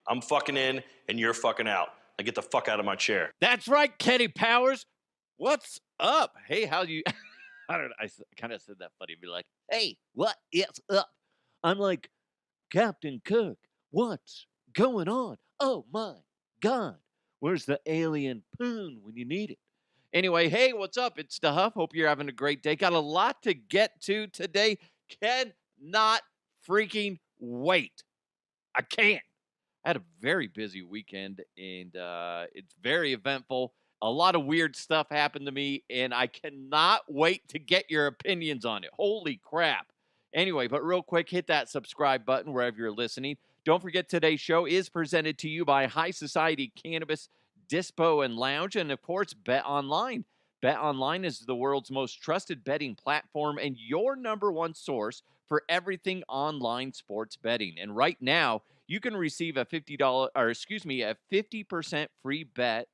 I'm fucking in and you're fucking out. Now get the fuck out of my chair. That's right, Kenny Powers. What's up? Hey, how you? I don't know. I kind of said that funny. Be like, hey, what is up? I'm like, Captain Cook, what's going on? Oh my God. Where's the alien poon when you need it? Anyway, hey, what's up? It's the Huff. Hope you're having a great day. Got a lot to get to today. Cannot freaking wait. I can't. I had a very busy weekend, and it's very eventful. A lot of weird stuff happened to me, and I cannot wait to get your opinions on it. Holy crap. Anyway, but real quick, hit that subscribe button wherever you're listening. Don't forget today's show is presented to you by High Society Cannabis Dispo and Lounge, and of course, Bet Online. Bet Online is the world's most trusted betting platform and your number one source for everything online sports betting. And right now, you can receive a a 50% free bet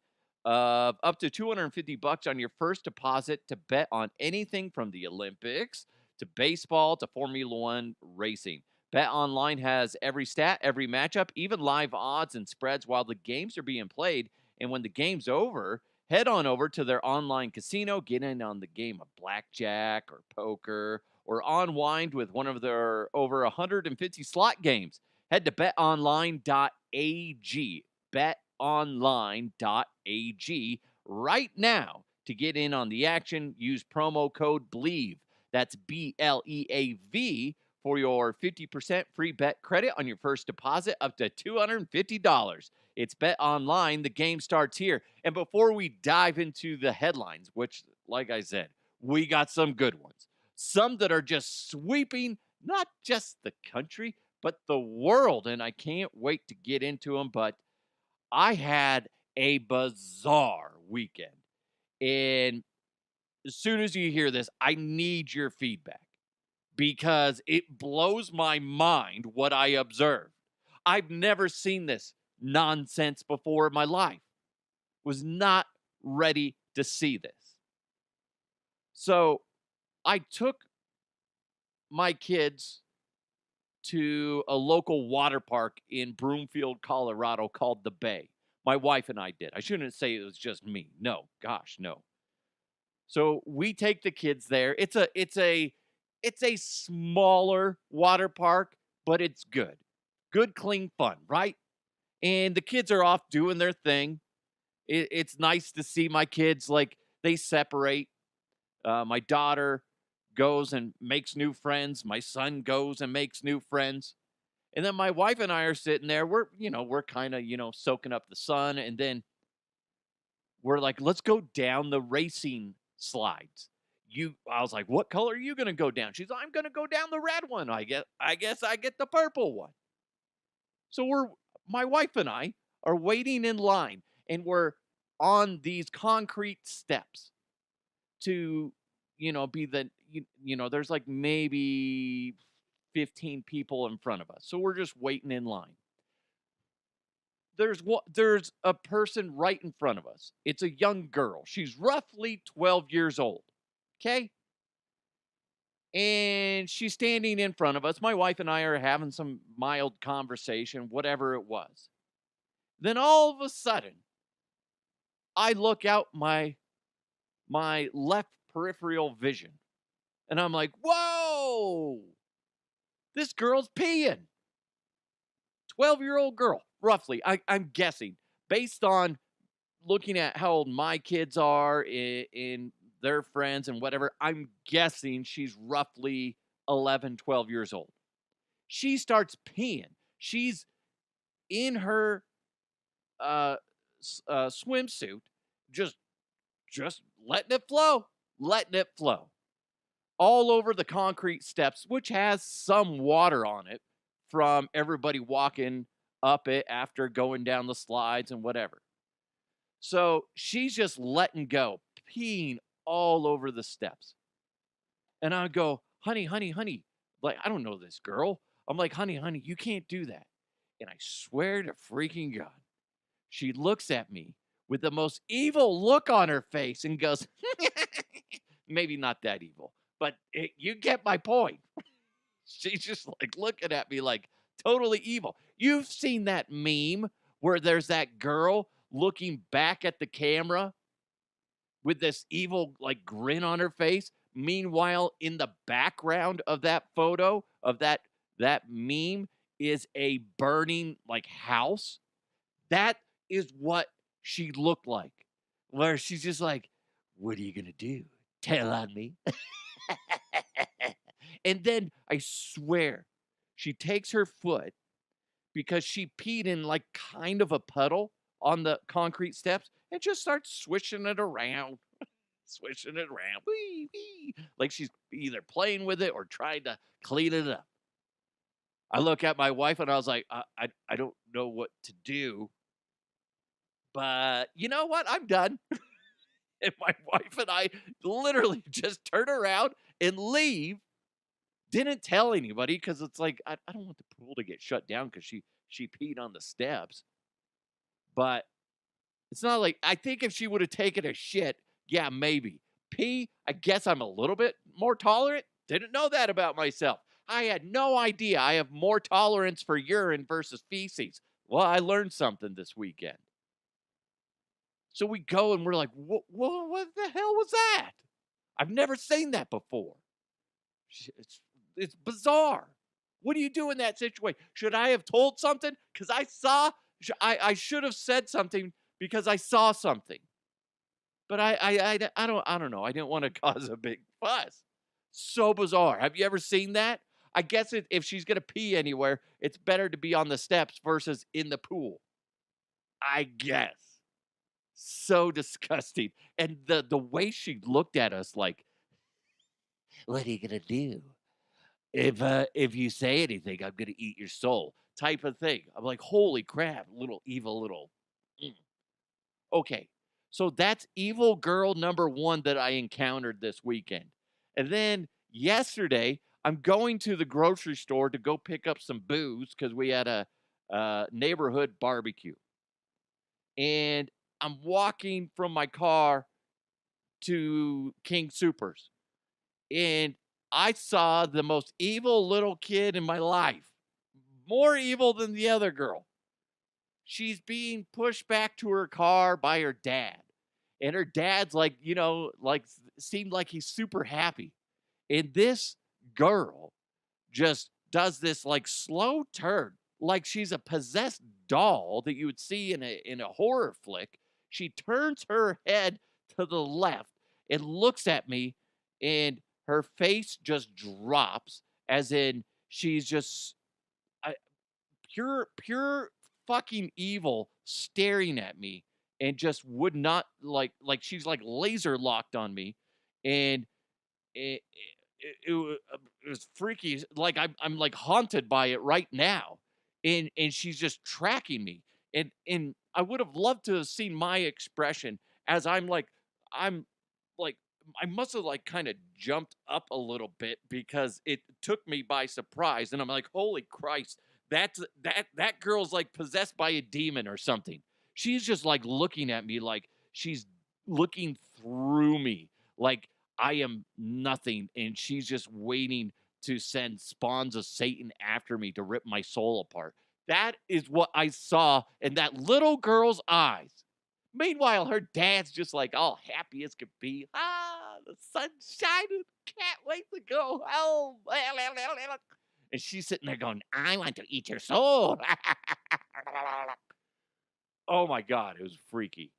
of up to $250 on your first deposit to bet on anything from the Olympics to baseball to Formula One racing. Bet Online has every stat, every matchup, even live odds and spreads while the games are being played. And when the game's over, head on over to their online casino, get in on the game of blackjack or poker, or unwind with one of their over 150 slot games. Head to betonline.ag, betonline.ag right now to get in on the action. Use promo code BLEAV, that's BLEAV, for your 50% free bet credit on your first deposit up to $250. It's Bet Online. The game starts here. And before we dive into the headlines, which, like I said, we got some good ones, some that are just sweeping not just the country, but the world. And I can't wait to get into them. But I had a bizarre weekend. And as soon as you hear this, I need your feedback because it blows my mind what I observed. I've never seen this nonsense before in my life. Was not ready to see this. So I took my kids to a local water park in Broomfield, Colorado called the Bay. My wife and I did. I shouldn't say it was just me. No, gosh, no. So we take the kids there. It's a smaller water park, but it's good. Good, clean fun, right? And the kids are off doing their thing. It's nice to see my kids, like, they separate. My daughter goes and makes new friends. My son goes and makes new friends. And then my wife and I are sitting there. We're kind of, soaking up the sun. And then we're like, let's go down the racing slides. I was like, what color are you going to go down? She's like, I'm going to go down the red one. I guess I get the purple one. So my wife and I are waiting in line, and we're on these concrete steps to, be there's like maybe 15 people in front of us. So we're just waiting in line. There's a person right in front of us. It's a young girl. She's roughly 12 years old. Okay? And she's standing in front of us. My wife and I are having some mild conversation, whatever it was. Then all of a sudden, I look out my left peripheral vision, and I'm like, whoa, this girl's peeing. 12-year-old girl, roughly. I'm guessing, based on looking at how old my kids are in their friends and whatever, I'm guessing she's roughly 11, 12 years old. She starts peeing. She's in her swimsuit, just letting it flow, all over the concrete steps, which has some water on it from everybody walking up it after going down the slides and whatever. So she's just letting go, peeing all over the steps. And I go, honey, like, I don't know this girl. I'm like, honey, you can't do that. And I swear to freaking God, she looks at me with the most evil look on her face and goes, maybe not that evil, but you get my point. She's just like looking at me like totally evil. You've seen that meme where there's that girl looking back at the camera with this evil like grin on her face. Meanwhile, in the background of that photo of that meme is a burning like house. That is what she looked like. Where she's just like, "What are you gonna do? Tell on me?" And then I swear, she takes her foot because she peed in like kind of a puddle on the concrete steps and just starts swishing it around, swishing it around, wee, wee, like she's either playing with it or trying to clean it up. I look at my wife and I was like, I don't know what to do, but you know what? I'm done. And my wife and I literally just turn around and leave. Didn't tell anybody because it's like I don't want the pool to get shut down because she peed on the steps. But it's not like I think if she would have taken a shit, yeah, maybe. Pee, I guess I'm a little bit more tolerant. Didn't know that about myself. I had no idea I have more tolerance for urine versus feces. Well, I learned something this weekend. So we go and we're like, what the hell was that? I've never seen that before. It's, it's bizarre. What do you do in that situation? Should I have told something? Because I should have said something because I saw something. But I don't know. I didn't want to cause a big fuss. So bizarre. Have you ever seen that? I guess if she's gonna pee anywhere, it's better to be on the steps versus in the pool. I guess. So disgusting. And the way she looked at us like, what are you gonna do? If you say anything, I'm gonna eat your soul, type of thing. I'm like, holy crap, little evil little. Mm. Okay, so that's evil girl number one that I encountered this weekend. And then yesterday, I'm going to the grocery store to go pick up some booze because we had a neighborhood barbecue. And I'm walking from my car to King Supers. And I saw the most evil little kid in my life. More evil than the other girl. She's being pushed back to her car by her dad. And her dad's like, like seemed like he's super happy. And this girl just does this like slow turn, like she's a possessed doll that you would see in a horror flick. She turns her head to the left and looks at me, and her face just drops, as in she's just I, pure fucking evil staring at me, and just would not she's like laser locked on me, and it, it was freaky. Like I'm like haunted by it right now, and she's just tracking me, and I would have loved to have seen my expression as I'm like I must have like kind of jumped up a little bit because it took me by surprise, and I'm like, holy Christ, that girl's like possessed by a demon or something. She's just like looking at me like she's looking through me, like I am nothing, and she's just waiting to send spawns of Satan after me to rip my soul apart. That is what I saw in that little girl's eyes. Meanwhile, her dad's just like all happy as could be. Ah, the sun's shining. Can't wait to go home. And she's sitting there going, I want to eat your soul. Oh my God, it was freaky.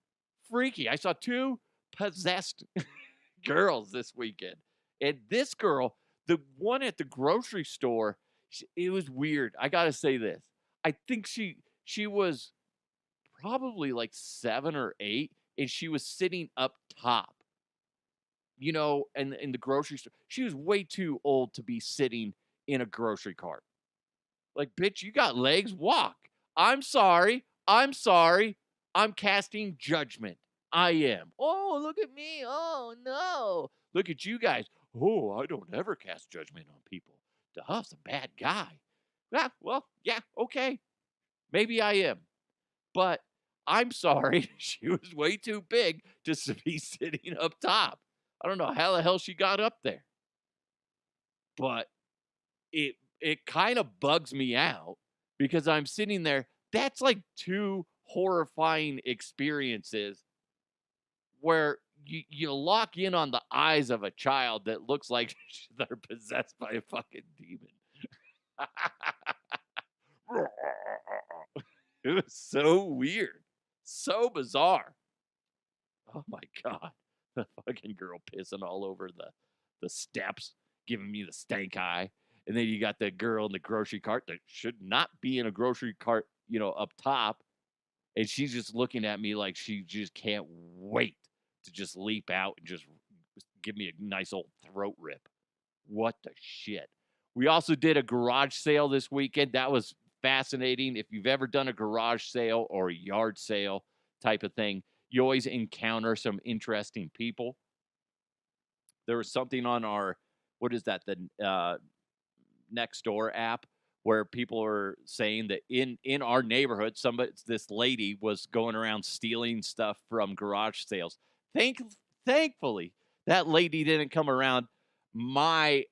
Freaky. I saw two possessed girls this weekend. And this girl, the one at the grocery store, it was weird. I gotta say this. I think she was probably like 7 or 8, and she was sitting up top. And in the grocery store. She was way too old to be sitting in a grocery cart. Like, bitch, you got legs, walk. I'm sorry. I'm sorry. I'm casting judgment. I am. Oh, look at me. Oh, no. Look at you guys. Oh, I don't ever cast judgment on people. Duff's a bad guy. Yeah, well, yeah, okay. Maybe I am. But I'm sorry. She was way too big to be sitting up top. I don't know how the hell she got up there. But it kind of bugs me out because I'm sitting there. That's like two horrifying experiences where you lock in on the eyes of a child that looks like they're possessed by a fucking demon. It was so weird, so bizarre. Oh my god, the fucking girl pissing all over the steps, giving me the stank eye, and then you got the girl in the grocery cart that should not be in a grocery cart, up top, and she's just looking at me like she just can't wait to just leap out and just give me a nice old throat rip. What the shit? We also did a garage sale this weekend. That was fascinating. If you've ever done a garage sale or a yard sale type of thing, you always encounter some interesting people. There was something on our, what is that, the Nextdoor app, where people are saying that in our neighborhood, this lady was going around stealing stuff from garage sales. Thankfully, that lady didn't come around my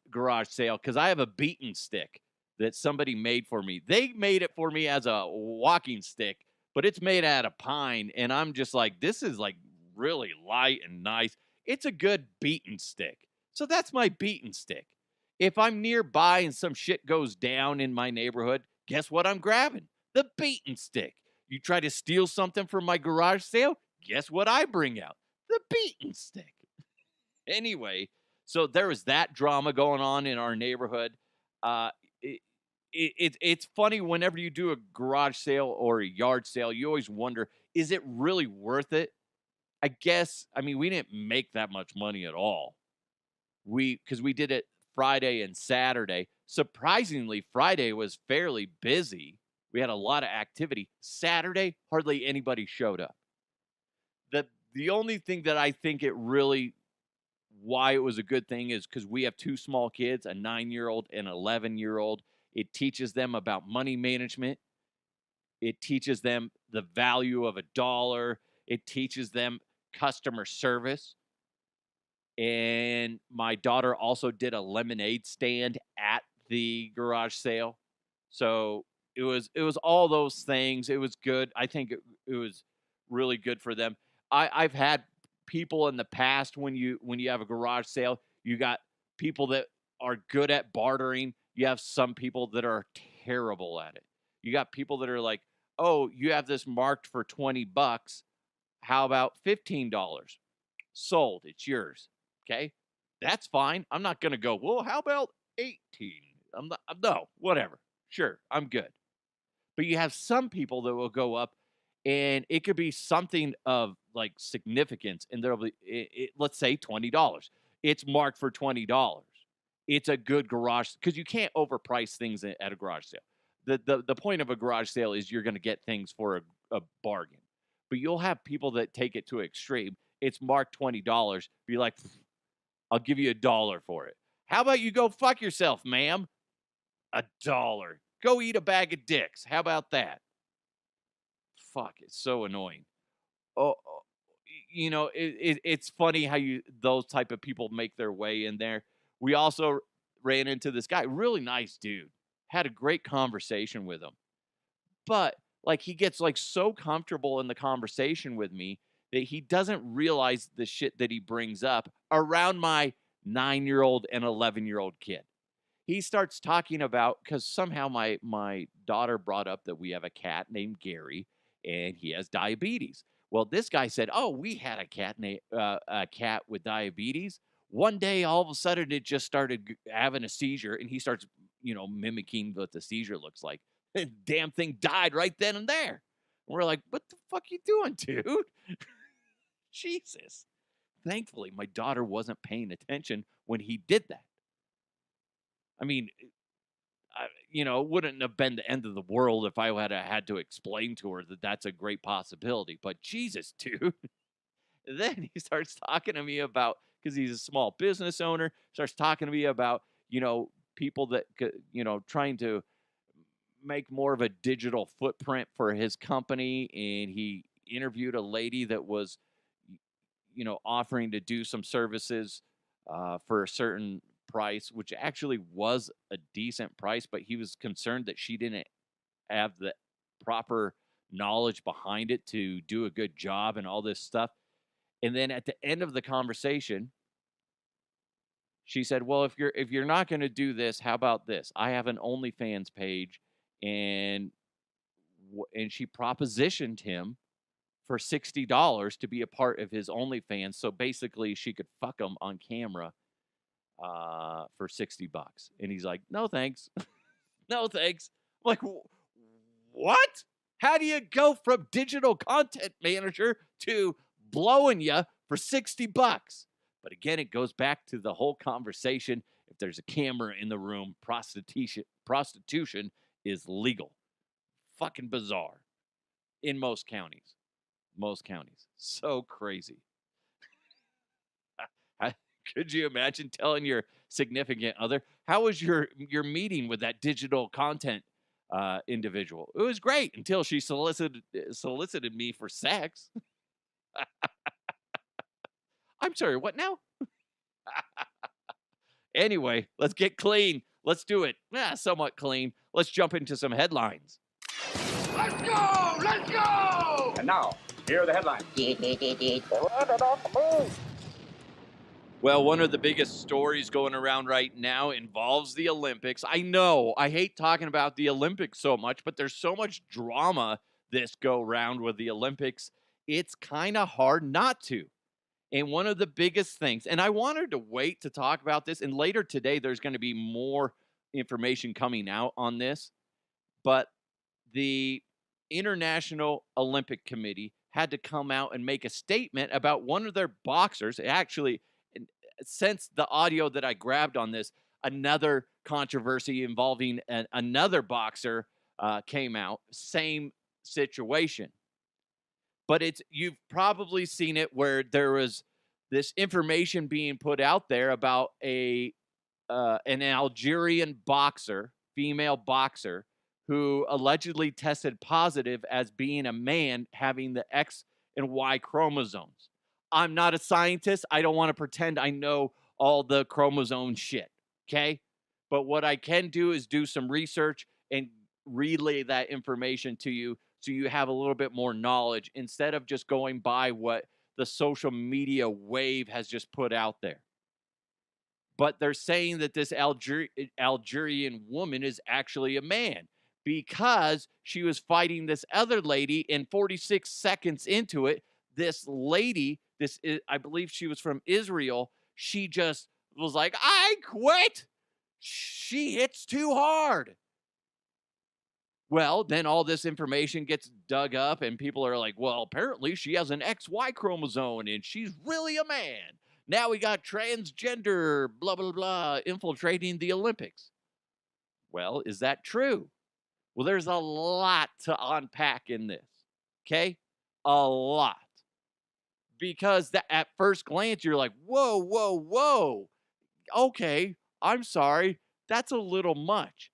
garage sale because I have a beaten stick that somebody made for me. They made it for me as a walking stick, but it's made out of pine, and I'm just like, this is like really light and nice. It's a good beaten stick. So that's my beaten stick. If I'm nearby and some shit goes down in my neighborhood, guess what I'm grabbing? The beaten stick. You try to steal something from my garage sale, guess what I bring out? The beaten stick. Anyway, so there was that drama going on in our neighborhood. Uh, it, it's funny whenever you do a garage sale or a yard sale, you always wonder, is it really worth it? I mean, we didn't make that much money at all. Because we did it Friday and Saturday. Surprisingly, Friday was fairly busy. We had a lot of activity. Saturday, hardly anybody showed up. The only thing that I think it really why it was a good thing is because we have two small kids, a 9-year-old and an 11-year-old. It teaches them about money management. It teaches them the value of a dollar. It teaches them customer service. And my daughter also did a lemonade stand at the garage sale. So it was all those things. It was good. I think it was really good for them. I've had people in the past when you have a garage sale, you got people that are good at bartering. You have some people that are terrible at it. You got people that are like, "Oh, you have this marked for $20. How about $15? Sold. It's yours." Okay. That's fine. I'm not going to go, well, how about 18? I'm not, no, whatever. Sure. I'm good. But you have some people that will go up and it could be something of like significance. And there'll be, let's say $20. It's marked for $20. It's a good garage because you can't overprice things at a garage sale. The point of a garage sale is you're going to get things for a bargain. But you'll have people that take it to extreme. It's marked $20. Be like, I'll give you $1 for it. How about you go fuck yourself, ma'am? $1. Go eat a bag of dicks. How about that? Fuck, it's so annoying. Oh, it's funny how those type of people make their way in there. We also ran into this guy, really nice dude. Had a great conversation with him. But like he gets like so comfortable in the conversation with me that he doesn't realize the shit that he brings up around my 9-year-old and 11-year-old kid. He starts talking about because somehow my daughter brought up that we have a cat named Gary and he has diabetes. Well, this guy said, "Oh, we had a cat with diabetes. One day, all of a sudden, it just started having a seizure, and he starts, mimicking what the seizure looks like. And damn thing died right then and there." And we're like, "What the fuck you doing, dude?" Jesus. Thankfully, my daughter wasn't paying attention when he did that. I mean, it wouldn't have been the end of the world if I had to explain to her that that's a great possibility. But Jesus, dude. Then he starts talking to me about, because he's a small business owner, starts talking to me about, people that, trying to make more of a digital footprint for his company. And he interviewed a lady that was, offering to do some services for a certain price, which actually was a decent price, but he was concerned that she didn't have the proper knowledge behind it to do a good job and all this stuff. And then at the end of the conversation, she said, "Well, if you're not going to do this, how about this? I have an OnlyFans page, and and she propositioned him for $60 to be a part of his OnlyFans. So basically, she could fuck him on camera for $60." And he's like, "No thanks, no thanks." I'm like, what? How do you go from digital content manager to blowing you for $60? But again, it goes back to the whole conversation. If there's a camera in the room, prostitution is legal. Fucking bizarre in most counties. Most counties. So crazy. Could you imagine telling your significant other, how was your meeting with that digital content individual? It was great until she solicited me for sex. I'm sorry, what now? Anyway, let's get clean. Let's do it. Somewhat clean. Let's jump into some headlines. Let's go! Let's go! And now, here are the headlines. Well, one of the biggest stories going around right now involves the Olympics. I know I hate talking about the Olympics so much, but there's so much drama this go round with the Olympics. It's kind of hard not to. And one of the biggest things, and I wanted to wait to talk about this, and later today there's going to be more information coming out on this, but the International Olympic Committee had to come out and make a statement about one of their boxers. Actually, since the audio that I grabbed on this, another controversy involving another boxer came out. Same situation. But you've probably seen it where there was this information being put out there about an Algerian boxer, female boxer, who allegedly tested positive as being a man having the X and Y chromosomes. I'm not a scientist. I don't want to pretend I know all the chromosome shit, okay? But what I can do is do some research and relay that information to you so you have a little bit more knowledge instead of just going by what the social media wave has just put out there. But they're saying that this Algerian woman is actually a man because she was fighting this other lady, and 46 seconds into it, this lady, I believe she was from Israel, she just was like, "I quit. She hits too hard." Well, then all this information gets dug up, and people are like, "Well, apparently she has an XY chromosome, and she's really a man. Now we got transgender, blah, blah, blah, infiltrating the Olympics." Well, is that true? Well, there's a lot to unpack in this, okay? A lot. Because at first glance, you're like, whoa, whoa, whoa. Okay, I'm sorry. That's a little much.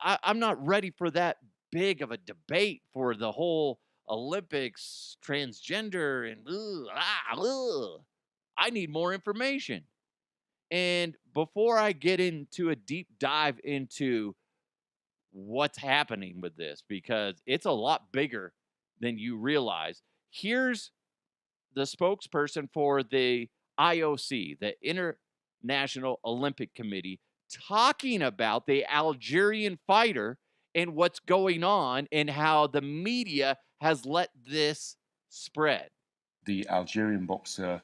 I'm not ready for that big of a debate for the whole Olympics, transgender, and I need more information. And before I get into a deep dive into what's happening with this, because it's a lot bigger than you realize, here's the spokesperson for the IOC, the International Olympic Committee, talking about the Algerian fighter and what's going on and how the media has let this spread. The Algerian boxer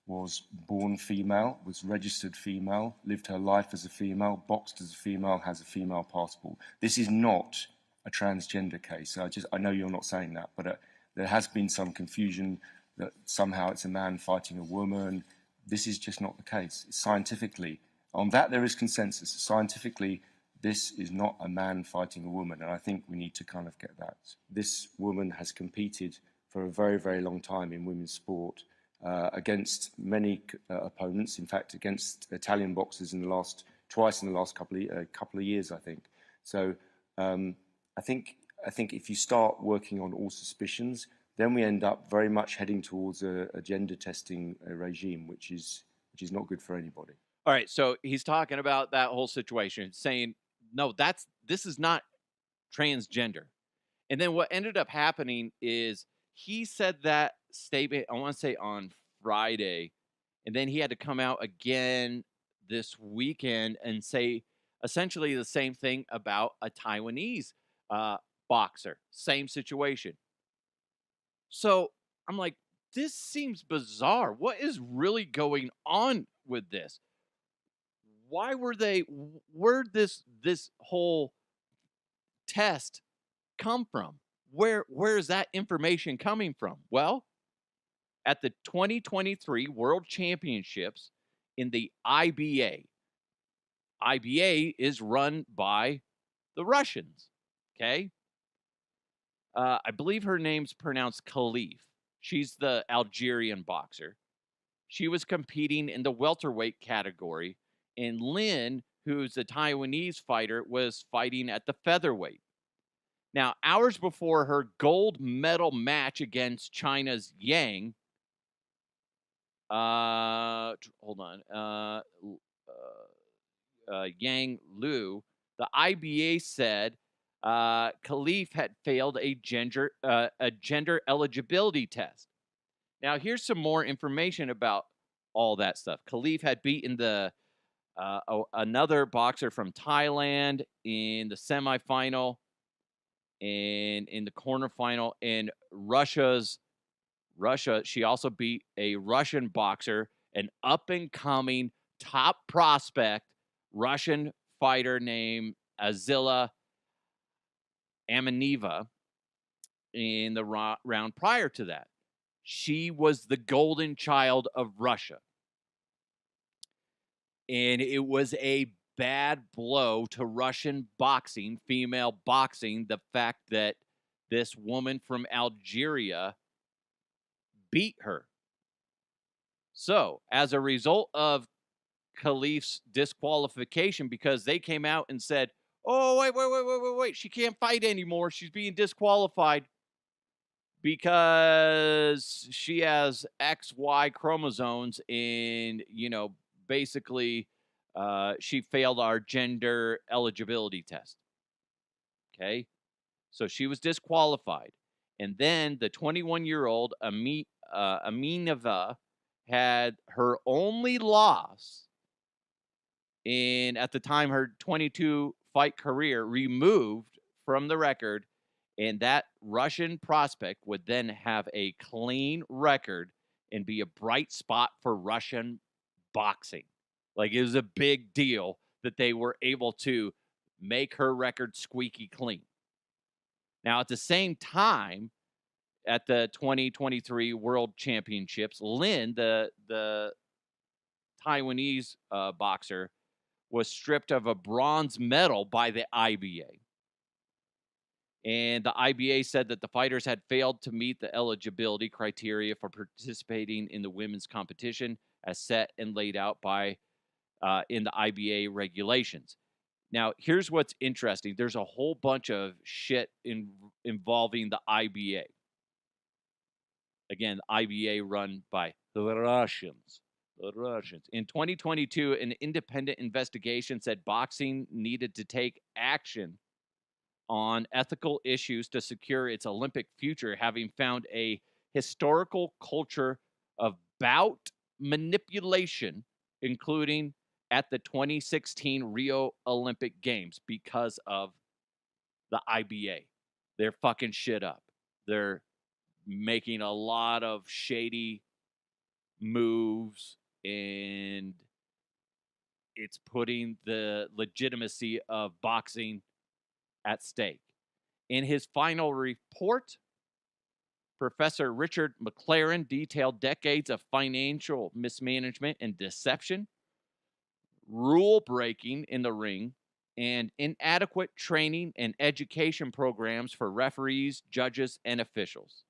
was born female, was registered female, lived her life as a female, boxed as a female, has a female passport. This is not a transgender case. I know you're not saying that, but there has been some confusion that somehow it's a man fighting a woman. This is just not the case. Scientifically, on that there is consensus. Scientifically, this is not a man fighting a woman, and I think we need to kind of get that. This woman has competed for a very, very long time in women's sport against many opponents. In fact, against Italian boxers twice in the last couple of years, I think. So I think if you start working on all suspicions, then we end up very much heading towards a gender testing regime, which is not good for anybody. All right, so he's talking about that whole situation, saying, no, this is not transgender. And then what ended up happening is he said that statement, I want to say on Friday, and then he had to come out again this weekend and say essentially the same thing about a Taiwanese boxer. Same situation. So I'm like, this seems bizarre. What is really going on with this? Why were they? Where this whole test come from? Where is that information coming from? Well, at the 2023 World Championships in the IBA. IBA is run by the Russians. Okay. I believe her name's pronounced Khelif. She's the Algerian boxer. She was competing in the welterweight category, and Lin, who's a Taiwanese fighter, was fighting at the featherweight. Now, hours before her gold medal match against China's Yang, hold on, Yang Lu, the IBA said Khelif had failed a gender eligibility test. Now, here's some more information about all that stuff. Khelif had beaten another boxer from Thailand in the semifinal and in the quarterfinal. And Russia, she also beat a Russian boxer, an up-and-coming top prospect Russian fighter named Azila Amaneva in the round prior to that. She was the golden child of Russia. And it was a bad blow to Russian boxing, female boxing, the fact that this woman from Algeria beat her. So, as a result of Khelif's disqualification, because they came out and said, oh, wait, she can't fight anymore. She's being disqualified because she has XY chromosomes and, basically she failed our gender eligibility test. Okay. So she was disqualified. And then the 21-year-old Amineva had her only loss in, at the time, her 22 fight career removed from the record. And that Russian prospect would then have a clean record and be a bright spot for Russian boxing. Like, it was a big deal that they were able to make her record squeaky clean. Now, at the same time, at the 2023 World Championships, Lin, the Taiwanese boxer, was stripped of a bronze medal by the IBA. And the IBA said that the fighters had failed to meet the eligibility criteria for participating in the women's competition as set and laid out by in the IBA regulations. Now, here's what's interesting. There's a whole bunch of shit involving the IBA. Again, the IBA run by the Russians. The Russians. In 2022, an independent investigation said boxing needed to take action on ethical issues to secure its Olympic future, having found a historical culture of bout manipulation, including at the 2016 Rio Olympic Games, because of the IBA. They're fucking shit up. They're making a lot of shady moves, and it's putting the legitimacy of boxing at stake. In his final report, Professor Richard McLaren detailed decades of financial mismanagement and deception, rule breaking in the ring, and inadequate training and education programs for referees, judges, and officials.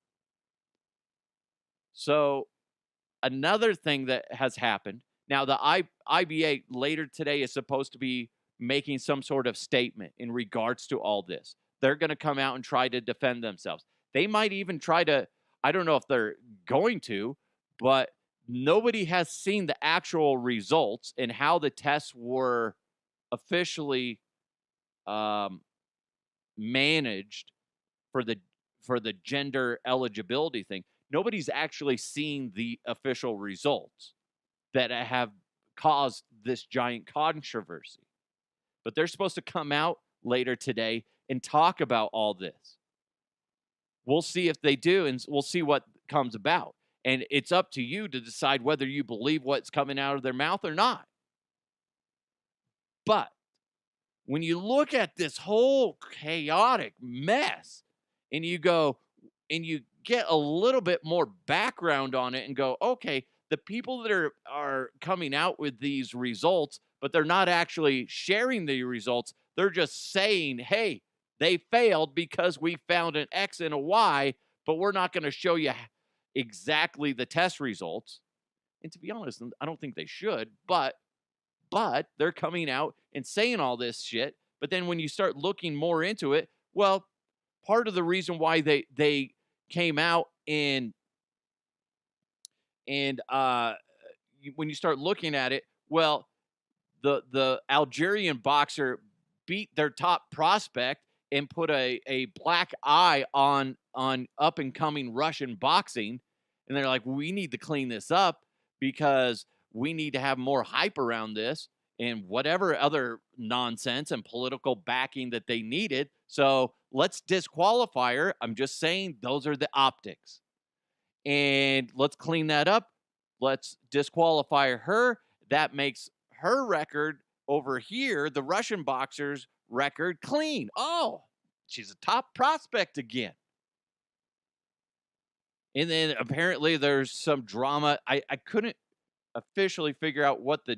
So, another thing that has happened, now the IBA later today is supposed to be making some sort of statement in regards to all this. They're going to come out and try to defend themselves. They might even try to, I don't know if they're going to, but nobody has seen the actual results and how the tests were officially managed for the gender eligibility thing. Nobody's actually seen the official results that have caused this giant controversy. But they're supposed to come out later today and talk about all this. We'll see if they do, and we'll see what comes about. And it's up to you to decide whether you believe what's coming out of their mouth or not. But when you look at this whole chaotic mess and you go and you get a little bit more background on it and go, okay, the people that are coming out with these results, but they're not actually sharing the results. They're just saying, hey, they failed because we found an X and a Y, but we're not going to show you exactly the test results. And to be honest, I don't think they should, but they're coming out and saying all this shit. But then when you start looking more into it, well, part of the reason why they came out and when you start looking at it, well, the Algerian boxer beat their top prospect and put a black eye on up and coming Russian boxing, and they're like, we need to clean this up because we need to have more hype around this and whatever other nonsense and political backing that they needed. So let's disqualify her. I'm just saying those are the optics. And let's clean that up. Let's disqualify her. That makes her record over here, the Russian boxer's record, clean. Oh, she's a top prospect again. And then apparently there's some drama. I couldn't officially figure out what the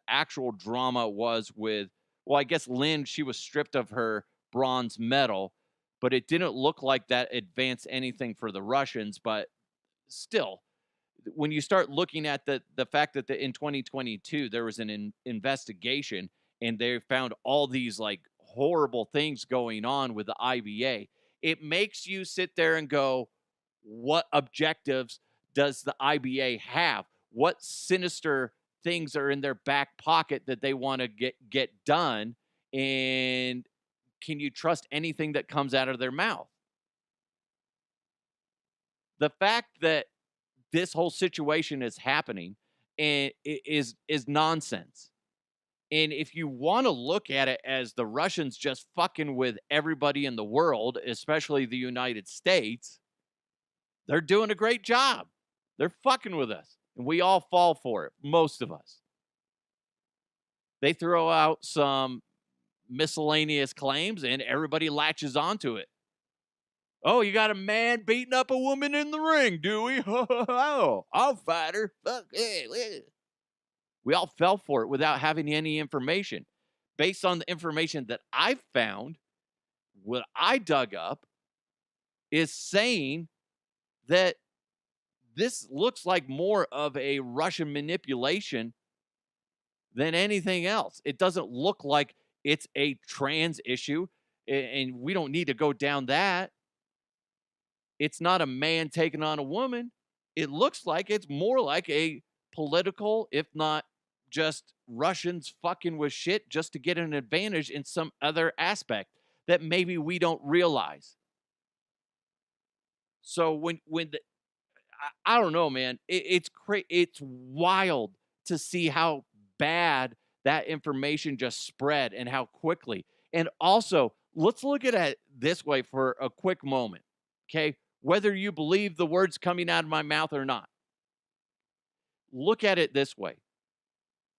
actual drama was with, well, I guess Lynn, she was stripped of her bronze medal, but it didn't look like that advanced anything for the Russians. But still, when you start looking at the fact that in 2022 there was an investigation and they found all these like horrible things going on with the IBA, it makes you sit there and go, what objectives does the IBA have? What sinister things are in their back pocket that they want to get done? And can you trust anything that comes out of their mouth? The fact that this whole situation is happening and is nonsense. And if you want to look at it as the Russians just fucking with everybody in the world, especially the United States, they're doing a great job. They're fucking with us. And we all fall for it, most of us. They throw out some miscellaneous claims and everybody latches onto it. Oh, you got a man beating up a woman in the ring, do we? Oh, I'll fight her. Fuck yeah. We all fell for it without having any information. Based on the information that I've found, what I dug up is saying that this looks like more of a Russian manipulation than anything else. It doesn't look like it's a trans issue, and we don't need to go down that. It's not a man taking on a woman. It looks like it's more like a political, if not just Russians fucking with shit just to get an advantage in some other aspect that maybe we don't realize. So when I don't know, man, it's wild to see how bad that information just spread and how quickly. And also, let's look at it this way for a quick moment, okay? Whether you believe the words coming out of my mouth or not, look at it this way.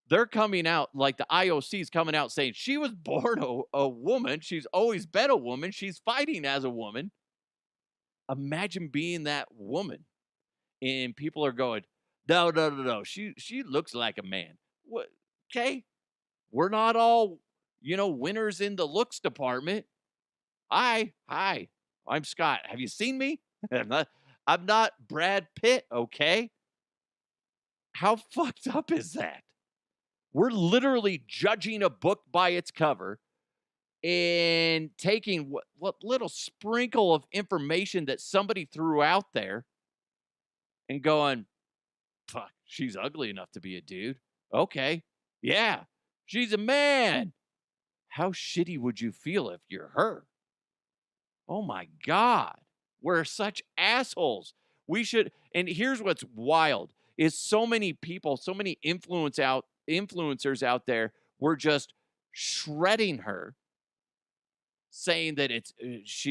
They're coming out, like the IOC is coming out saying she was born a woman. She's always been a woman. She's fighting as a woman. Imagine being that woman. And people are going, no. She looks like a man. What? Okay. We're not all, winners in the looks department. Hi. I'm Scott. Have you seen me? I'm not Brad Pitt, okay? How fucked up is that? We're literally judging a book by its cover and taking what little sprinkle of information that somebody threw out there and going, fuck, she's ugly enough to be a dude. Okay. Yeah. She's a man. how shitty would you feel if you're her? Oh my God. We're such assholes. We should, and here's what's wild is so many people, so many influencers out there were just shredding her, saying that it's it's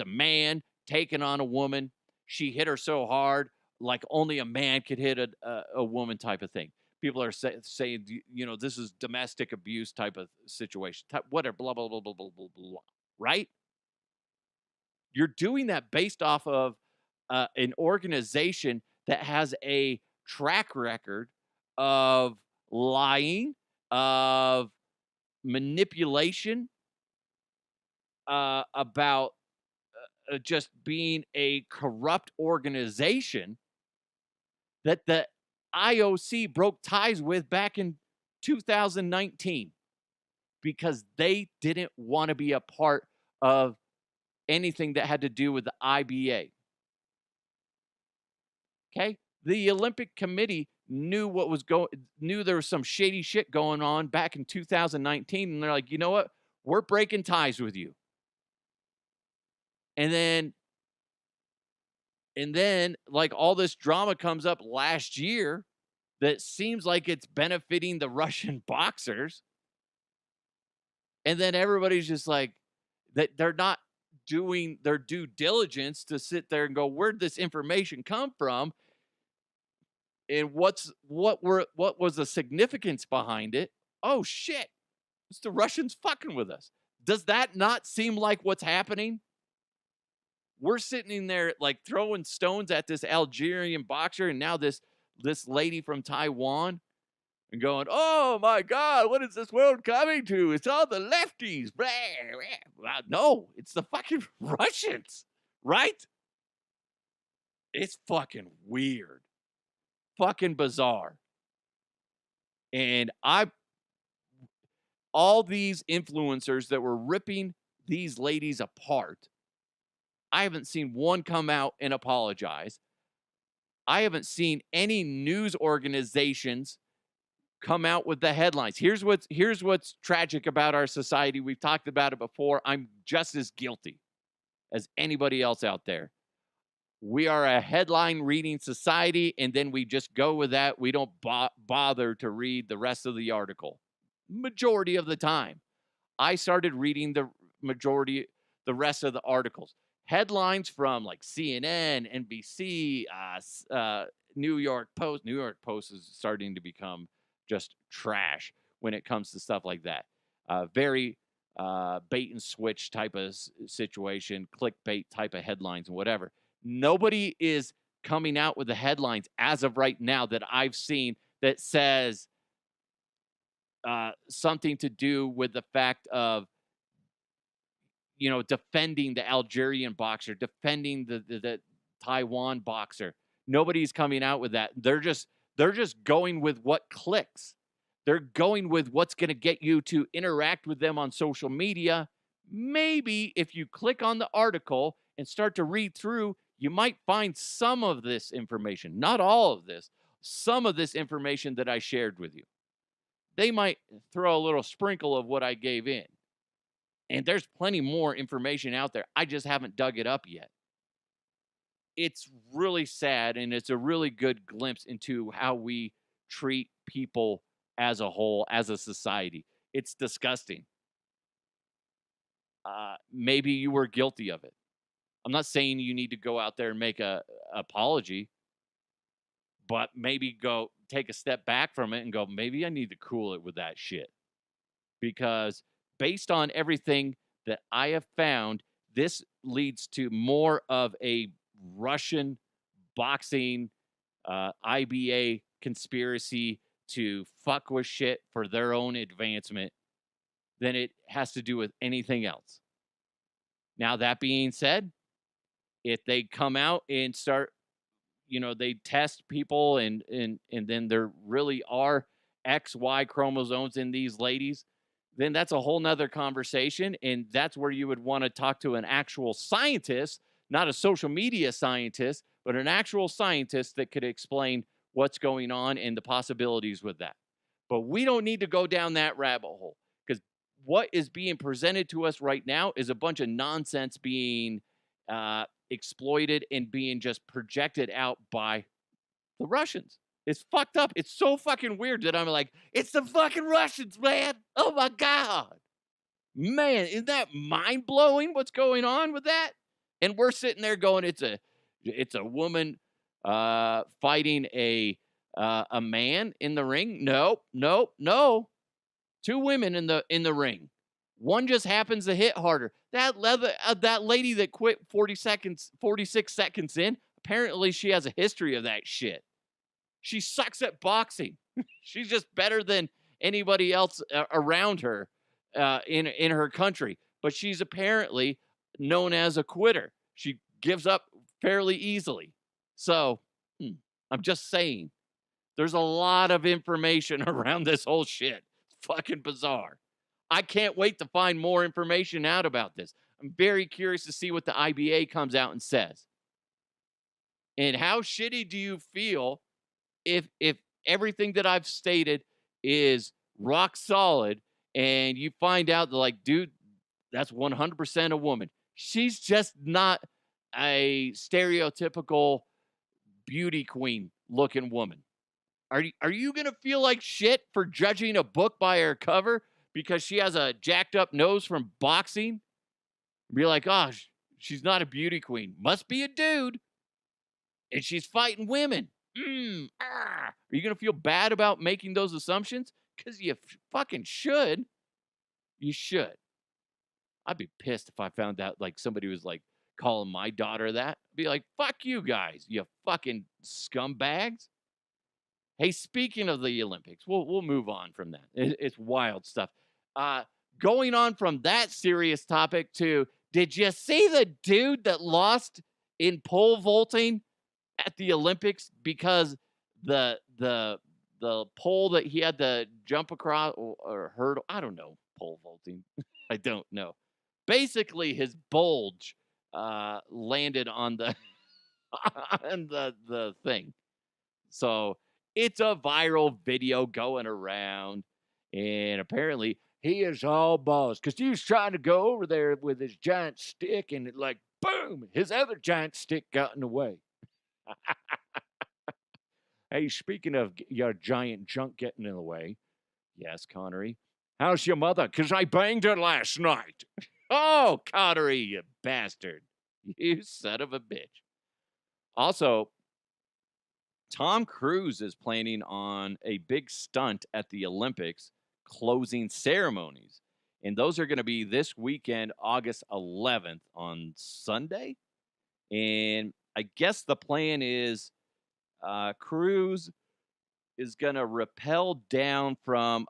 a man taking on a woman. She hit her so hard, like only a man could hit a woman type of thing. People are saying, this is domestic abuse type of situation, whatever, blah, blah, blah, blah, blah, blah, blah, right? You're doing that based off of an organization that has a track record of lying, of manipulation, about just being a corrupt organization that the IOC broke ties with back in 2019 because they didn't want to be a part of anything that had to do with the IBA. Okay? The Olympic Committee knew there was some shady shit going on back in 2019, and they're like, you know what? We're breaking ties with you. And then like all this drama comes up last year that seems like it's benefiting the Russian boxers. And then everybody's just like, that they're not doing their due diligence to sit there and go, where'd this information come from? And what was the significance behind it? Oh shit. It's the Russians fucking with us. Does that not seem like what's happening? We're sitting in there like throwing stones at this Algerian boxer and now this lady from Taiwan and going, oh my God, what is this world coming to? It's all the lefties. Blah, blah. No, it's the fucking Russians, right? It's fucking weird. Fucking bizarre. And all these influencers that were ripping these ladies apart, I haven't seen one come out and apologize. I haven't seen any news organizations come out with the headlines. Here's what's tragic about our society. We've talked about it before. I'm just as guilty as anybody else out there. We are a headline reading society, and then we just go with that. We don't bother to read the rest of the article. Majority of the time. I started reading the rest of the articles. Headlines from like CNN, NBC, New York Post. New York Post is starting to become just trash when it comes to stuff like that. Very bait and switch type of situation, clickbait type of headlines and whatever. Nobody is coming out with the headlines as of right now that I've seen that says something to do with the fact of, defending the Algerian boxer, defending the Taiwan boxer. Nobody's coming out with that. They're just going with what clicks. They're going with what's going to get you to interact with them on social media. Maybe if you click on the article and start to read through, you might find some of this information, not all of this, some of this information that I shared with you. They might throw a little sprinkle of what I gave in. And there's plenty more information out there. I just haven't dug it up yet. It's really sad, and it's a really good glimpse into how we treat people as a whole, as a society. It's disgusting. Maybe you were guilty of it. I'm not saying you need to go out there and make a apology, but maybe go take a step back from it and go, maybe I need to cool it with that shit. Because based on everything that I have found, this leads to more of a Russian boxing IBA conspiracy to fuck with shit for their own advancement than it has to do with anything else. Now, that being said, if they come out and start, they test people and then there really are XY chromosomes in these ladies, then that's a whole nother conversation. And that's where you would want to talk to an actual scientist, not a social media scientist, but an actual scientist that could explain what's going on and the possibilities with that. But we don't need to go down that rabbit hole. what is being presented to us right now is a bunch of nonsense being exploited and being just projected out by the Russians. It's fucked up. It's so fucking weird that I'm like, it's the fucking Russians, man. Oh my God. Man, isn't that mind blowing what's going on with that? And we're sitting there going, it's a woman fighting a man in the ring. Nope, nope, no. Two women in the ring. One just happens to hit harder. That lady that quit 46 seconds in, apparently she has a history of that shit. She sucks at boxing. She's just better than anybody else around her in her country. But she's apparently known as a quitter. She gives up fairly easily. So I'm just saying, there's a lot of information around this whole shit. It's fucking bizarre. I can't wait to find more information out about this. I'm very curious to see what the IBA comes out and says. And how shitty do you feel if everything that I've stated is rock solid and you find out that, like, dude, that's 100% a woman. She's just not a stereotypical beauty queen looking woman. Are you going to feel like shit for judging a book by her cover because she has a jacked up nose from boxing? Be like, oh, she's not a beauty queen. Must be a dude. And she's fighting women. Are you going to feel bad about making those assumptions? Because you fucking should. You should. I'd be pissed if I found out, like, somebody was, like, calling my daughter that. I'd be like, fuck you guys, you fucking scumbags. Hey, speaking of the Olympics, we'll move on from that. It's wild stuff. Going on from that serious topic to, did you see the dude that lost in pole vaulting at the Olympics because the pole that he had to jump across or hurdle? I don't know, pole vaulting. I don't know. Basically, his bulge landed on the on the thing. So it's a viral video going around, and apparently he is all balls because he was trying to go over there with his giant stick, and it, like, boom, his other giant stick got in the way. Hey, speaking of your giant junk getting in the way, yes, Connery, how's your mother? Because I banged her last night. Oh, Connery, you bastard. You son of a bitch. Also, Tom Cruise is planning on a big stunt at the Olympics closing ceremonies. And those are going to be this weekend, August 11th on Sunday. And I guess the plan is Cruise is going to rappel down from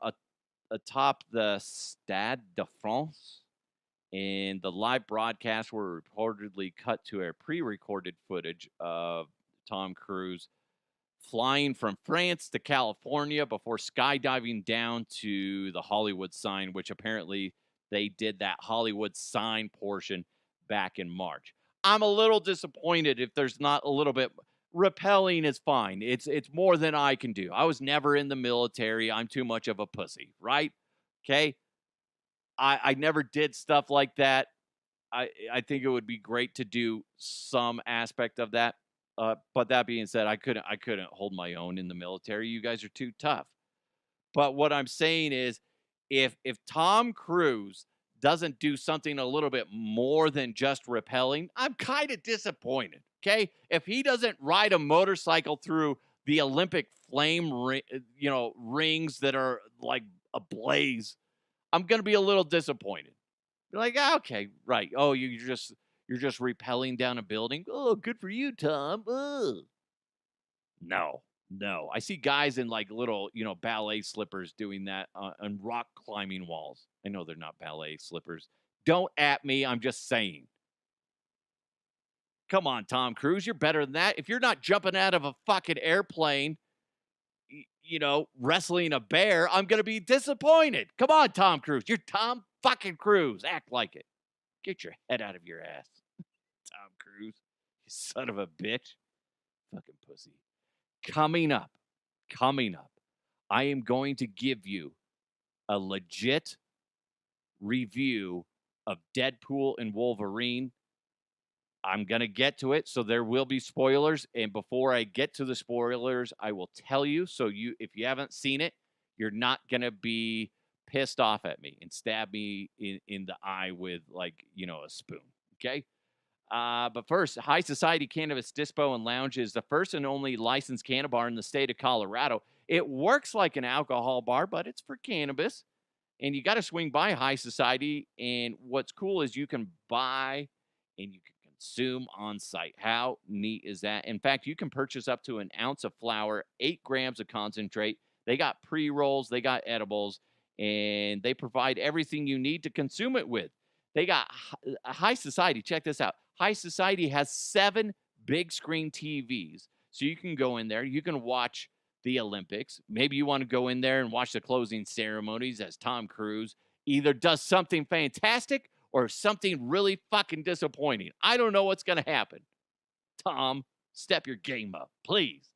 atop the Stade de France. And the live broadcast were reportedly cut to a pre-recorded footage of Tom Cruise flying from France to California before skydiving down to the Hollywood sign, which apparently they did that Hollywood sign portion back in March. I'm a little disappointed if there's not a little bit. Rappelling is fine. It's more than I can do. I was never in the military. I'm too much of a pussy, right? Okay? I never did stuff like that. I think it would be great to do some aspect of that. But that being said, I couldn't hold my own in the military. You guys are too tough. But what I'm saying is, if Tom Cruise doesn't do something a little bit more than just rappelling, I'm kind of disappointed. Okay, if he doesn't ride a motorcycle through the Olympic flame, rings that are like ablaze, I'm gonna be a little disappointed. Be like, okay, right. Oh, you're just rappelling down a building. Oh, good for you, Tom. Ugh. No. I see guys in, like, little, ballet slippers doing that on rock climbing walls. I know they're not ballet slippers. Don't at me. I'm just saying. Come on, Tom Cruise. You're better than that. If you're not jumping out of a fucking airplane, wrestling a bear, I'm going to be disappointed. Come on, Tom Cruise. You're Tom fucking Cruise. Act like it. Get your head out of your ass. Tom Cruise. You son of a bitch. Fucking pussy. Coming up, I am going to give you a legit review of Deadpool and Wolverine. I'm going to get to it, so there will be spoilers. And before I get to the spoilers, I will tell you, so if you haven't seen it, you're not going to be pissed off at me and stab me in the eye with, like, a spoon. Okay? But first, High Society Cannabis Dispo and Lounge is the first and only licensed cannabis bar in the state of Colorado. It works like an alcohol bar, but it's for cannabis. And you got to swing by High Society. And what's cool is you can buy and you can consume on site. How neat is that? In fact, you can purchase up to an ounce of flower, 8 grams of concentrate. They got pre-rolls, they got edibles, and they provide everything you need to consume it with. They got High Society. Check this out. High Society has 7 big screen TVs. So you can go in there. You can watch the Olympics. Maybe you want to go in there and watch the closing ceremonies as Tom Cruise either does something fantastic or something really fucking disappointing. I don't know what's going to happen. Tom, step your game up, please.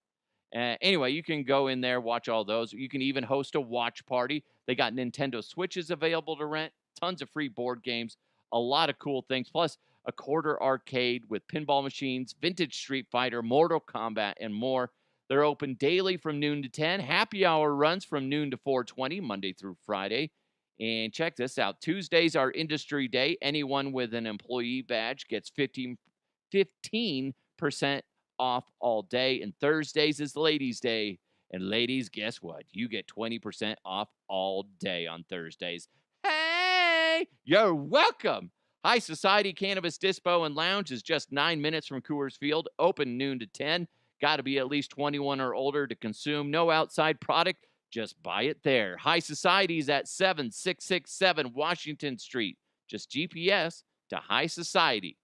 Anyway, you can go in there, watch all those. You can even host a watch party. They got Nintendo Switches available to rent, tons of free board games, a lot of cool things, plus a quarter arcade with pinball machines, vintage Street Fighter, Mortal Kombat, and more. They're open daily from noon to 10. Happy hour runs from noon to 4:20, Monday through Friday. And check this out. Tuesdays are industry day. Anyone with an employee badge gets 15% off all day. And Thursdays is Ladies' Day. And ladies, guess what? You get 20% off all day on Thursdays. Hey, you're welcome. High Society Cannabis Dispo and Lounge is just 9 minutes from Coors Field. Open noon to 10. Got to be at least 21 or older to consume. No outside product. Just buy it there. High Society's at 7667 Washington Street. Just GPS to High Society.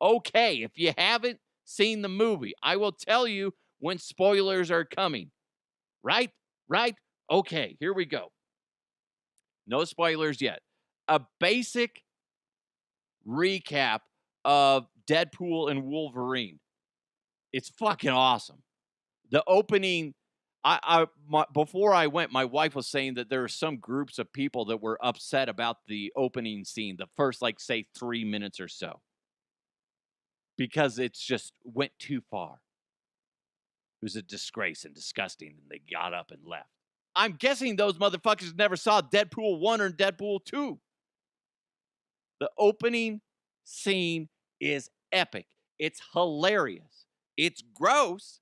Okay, if you haven't seen the movie, I will tell you when spoilers are coming. Right? Okay, here we go. No spoilers yet. A basic recap of Deadpool and Wolverine. It's fucking awesome. The opening, before I went, my wife was saying that there are some groups of people that were upset about the opening scene, the first, like, say, 3 minutes or so, because it's just went too far. It was a disgrace and disgusting, and they got up and left. I'm guessing those motherfuckers never saw Deadpool 1 or Deadpool 2. The opening scene is epic. It's hilarious. It's gross.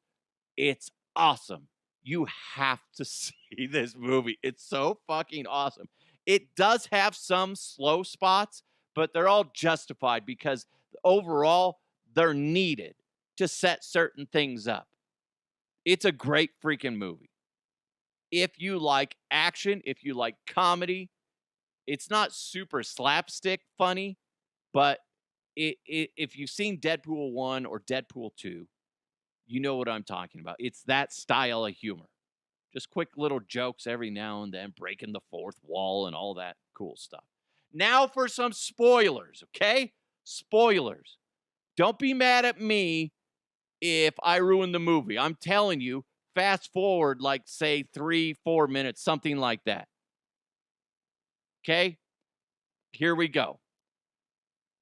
It's awesome. You have to see this movie. It's so fucking awesome. It does have some slow spots, but they're all justified because overall, they're needed to set certain things up. It's a great freaking movie. If you like action, if you like comedy, it's not super slapstick funny, but if you've seen Deadpool 1 or Deadpool 2, you know what I'm talking about. It's that style of humor. Just quick little jokes every now and then, breaking the fourth wall and all that cool stuff. Now for some spoilers, okay? Spoilers. Don't be mad at me if I ruin the movie. I'm telling you, fast forward like, say, 3-4 minutes, something like that. Okay? Here we go.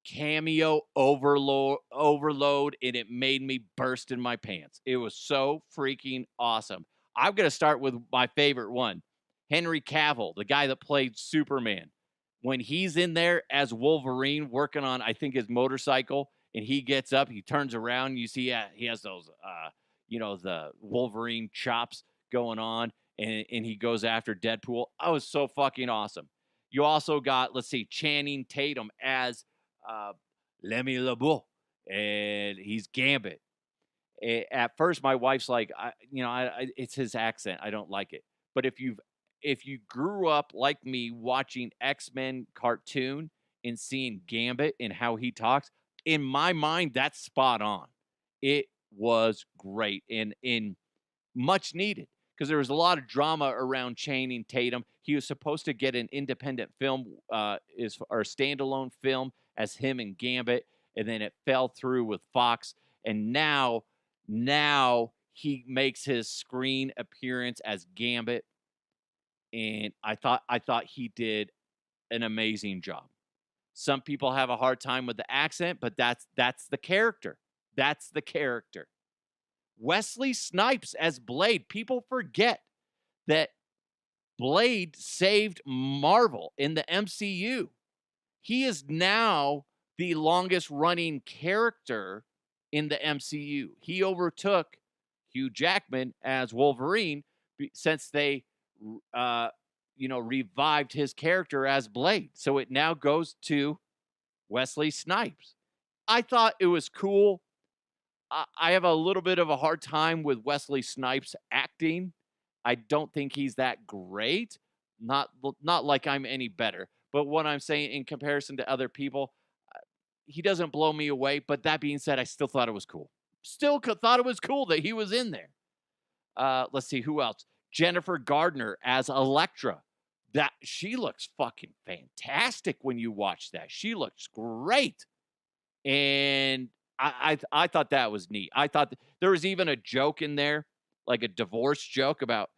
Cameo overload, and it made me burst in my pants. It was so freaking awesome. I'm going to start with my favorite one, Henry Cavill, the guy that played Superman. When he's in there as Wolverine working on, I think, his motorcycle, and he gets up, he turns around, you see he has those, the Wolverine chops going on, and he goes after Deadpool. I was so fucking awesome. You also got, let's see, Channing Tatum as Lemmy LeBeau, and he's Gambit. At first, my wife's like, it's his accent. I don't like it. But if you grew up like me watching X-Men cartoon and seeing Gambit and how he talks, in my mind, that's spot on. It was great and much needed because there was a lot of drama around Channing Tatum. He was supposed to get an independent film, or standalone film as him and Gambit, and then it fell through with Fox. And now he makes his screen appearance as Gambit, and I thought he did an amazing job. Some people have a hard time with the accent, but that's the character. That's the character. Wesley Snipes as Blade. People forget that Blade saved Marvel in the MCU. He is now the longest running character in the MCU. He overtook Hugh Jackman as Wolverine since they revived his character as Blade. So it now goes to Wesley Snipes. I thought it was cool. I have a little bit of a hard time with Wesley Snipes acting. I don't think he's that great. Not like I'm any better, but what I'm saying in comparison to other people, he doesn't blow me away. But that being said, I still thought it was cool. Still thought it was cool that he was in there. Let's see who else. Jennifer Gardner as Elektra. That she looks fucking fantastic when you watch that. She looks great, and I thought that was neat. I thought there was even a joke in there, like a divorce joke about,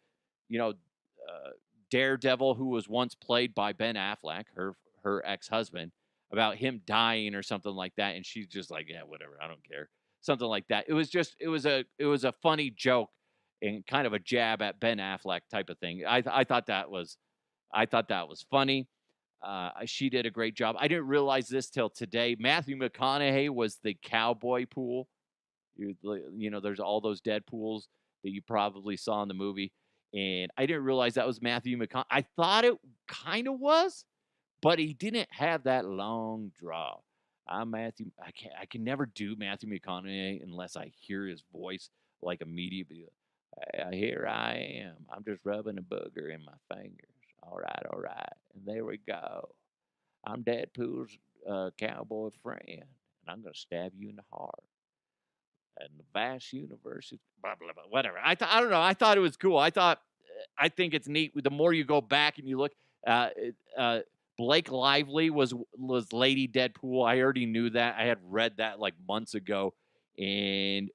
Daredevil, who was once played by Ben Affleck, her ex-husband, about him dying or something like that, and she's just like, yeah, whatever, I don't care, something like that. It was a funny joke and kind of a jab at Ben Affleck type of thing. I thought that was funny. She did a great job. I didn't realize this till today. Matthew McConaughey was the cowboy pool. There's all those Deadpools that you probably saw in the movie. And I didn't realize that was Matthew McConaughey. I thought it kind of was, but he didn't have that long draw. I can never do Matthew McConaughey unless I hear his voice like immediately. Here I am. I'm just rubbing a booger in my fingers. All right. And there we go. I'm Deadpool's cowboy friend, and I'm going to stab you in the heart. And the vast universe is blah, blah, blah, whatever. I don't know. I thought it was cool. I think it's neat. The more you go back and you look, Blake Lively was Lady Deadpool. I already knew that. I had read that like months ago. And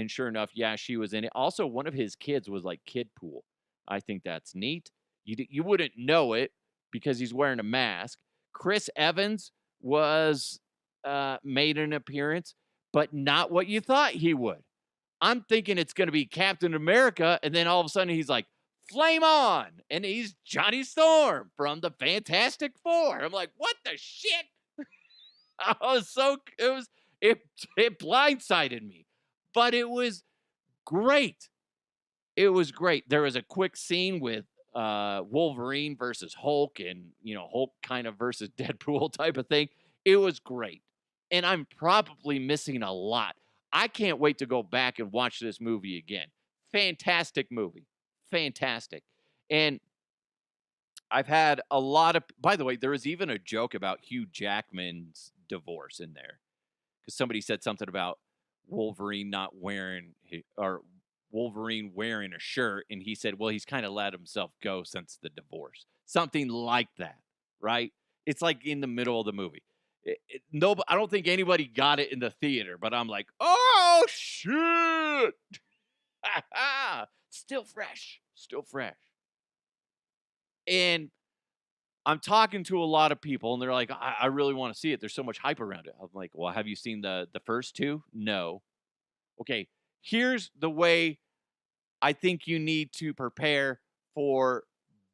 sure enough, yeah, she was in it. Also, one of his kids was like Kidpool. I think that's neat. You wouldn't know it because he's wearing a mask. Chris Evans was made an appearance, but not what you thought he would. I'm thinking it's going to be Captain America, and then all of a sudden he's like, flame on, and he's Johnny Storm from the Fantastic Four. I'm like, what the shit? It blindsided me, but it was great. It was great. There was a quick scene with Wolverine versus Hulk, and Hulk kind of versus Deadpool type of thing. It was great, and I'm probably missing a lot. I can't wait to go back and watch this movie again. Fantastic movie. Fantastic. And I've had a lot of, by the way, there was even a joke about Hugh Jackman's divorce in there, because somebody said something about Wolverine not wearing, or Wolverine wearing a shirt, and he said, well, he's kind of let himself go since the divorce. Something like that, right? It's like in the middle of the movie. No, I don't think anybody got it in the theater, but I'm like, oh, shit. Still fresh. And I'm talking to a lot of people, and they're like, I really want to see it. There's so much hype around it. I'm like, well, have you seen the first two? No. Okay, here's the way I think you need to prepare for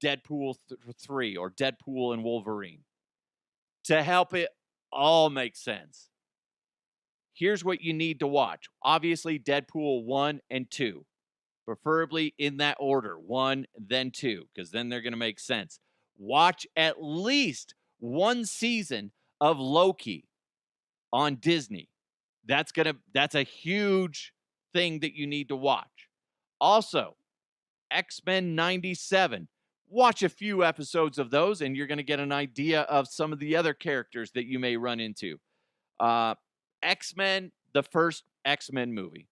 Deadpool 3 or Deadpool and Wolverine to help it all make sense. Here's what you need to watch. Obviously, Deadpool 1 and 2. Preferably in that order, 1, then 2, because then they're going to make sense. Watch at least one season of Loki on Disney. That's a huge thing that you need to watch. Also, X-Men 97. Watch a few episodes of those, and you're going to get an idea of some of the other characters that you may run into. X-Men, the first X-Men movie.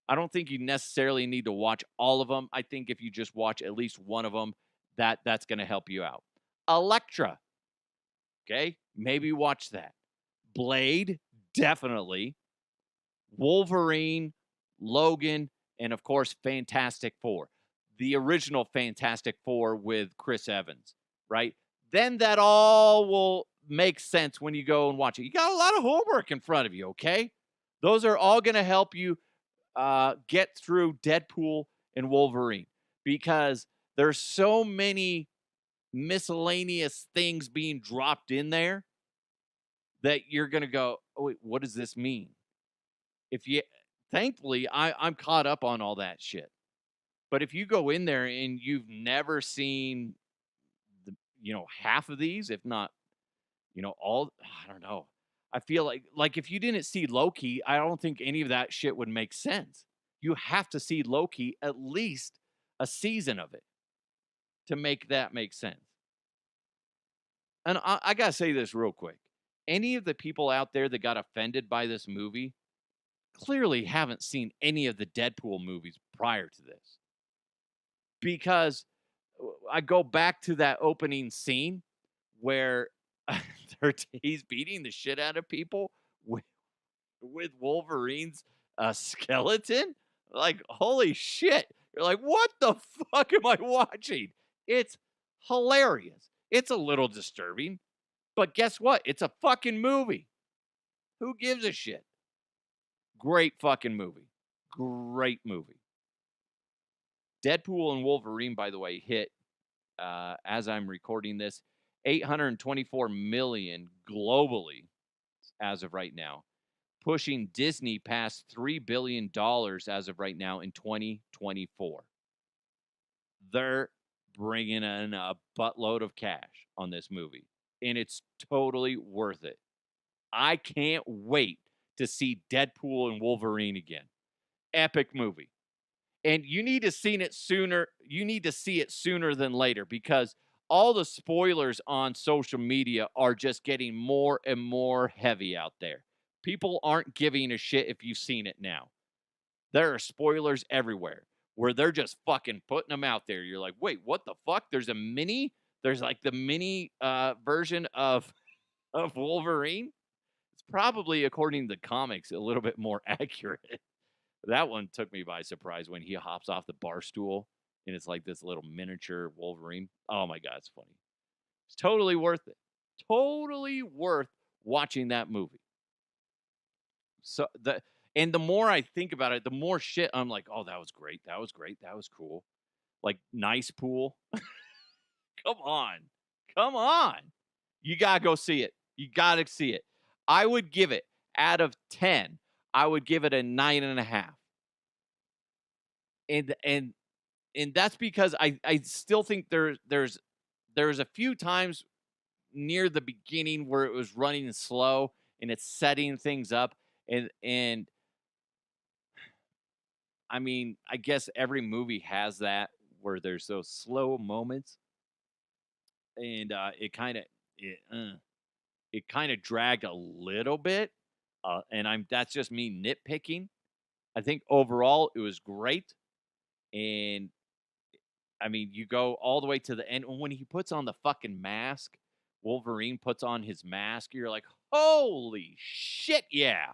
I don't think you necessarily need to watch all of them. I think if you just watch at least one of them, that's going to help you out. Elektra. Okay? Maybe watch that. Blade, definitely. Wolverine, Logan, and of course, Fantastic Four. The original Fantastic Four with Chris Evans, right? then that all will make sense when you go and watch it. You got a lot of homework in front of you, okay? Those are all going to help you get through Deadpool and Wolverine because there's so many miscellaneous things being dropped in there that you're going to go, oh, wait, what does this mean? If you, thankfully, I'm caught up on all that shit. But if you go in there and you've never seen, half of these, if not, all, I don't know. I feel like if you didn't see Loki, I don't think any of that shit would make sense. You have to see Loki at least a season of it to make that make sense. And I gotta say this real quick. Any of the people out there that got offended by this movie clearly haven't seen any of the Deadpool movies prior to this. Because I go back to that opening scene where he's beating the shit out of people with Wolverine's skeleton. Like, holy shit. You're like, what the fuck am I watching? It's hilarious. It's a little disturbing. But guess what? It's a fucking movie. Who gives a shit? Great fucking movie. Great movie. Deadpool and Wolverine, by the way, hit, as I'm recording this, 824 million globally as of right now, pushing Disney past $3 billion as of right now in 2024. They're bringing in a buttload of cash on this movie, and it's totally worth it. I can't wait to see Deadpool and Wolverine again. Epic movie. And you need to see it sooner. You need to see it sooner than later because all the spoilers on social media are just getting more and more heavy out there. People aren't giving a shit if you've seen it now. There are spoilers everywhere where they're just fucking putting them out there. You're like, wait, what the fuck? There's like the mini version of Wolverine. It's probably, according to the comics, a little bit more accurate. That one took me by surprise when he hops off the bar stool and it's like this little miniature Wolverine. Oh my God, it's funny. It's totally worth it. Totally worth watching that movie. And the more I think about it, the more shit I'm like, oh, that was great. That was great. That was cool. Like, nice pool. Come on. Come on. You gotta go see it. You gotta see it. I would give it, out of 10, I would give it a 9.5. And that's because I still think there's a few times near the beginning where it was running slow and it's setting things up and I mean, I guess every movie has that where there's those slow moments and it kind of dragged a little bit and that's just me nitpicking. I think overall it was great. And I mean, you go all the way to the end. When he puts on the fucking mask, Wolverine puts on his mask, you're like, holy shit, yeah.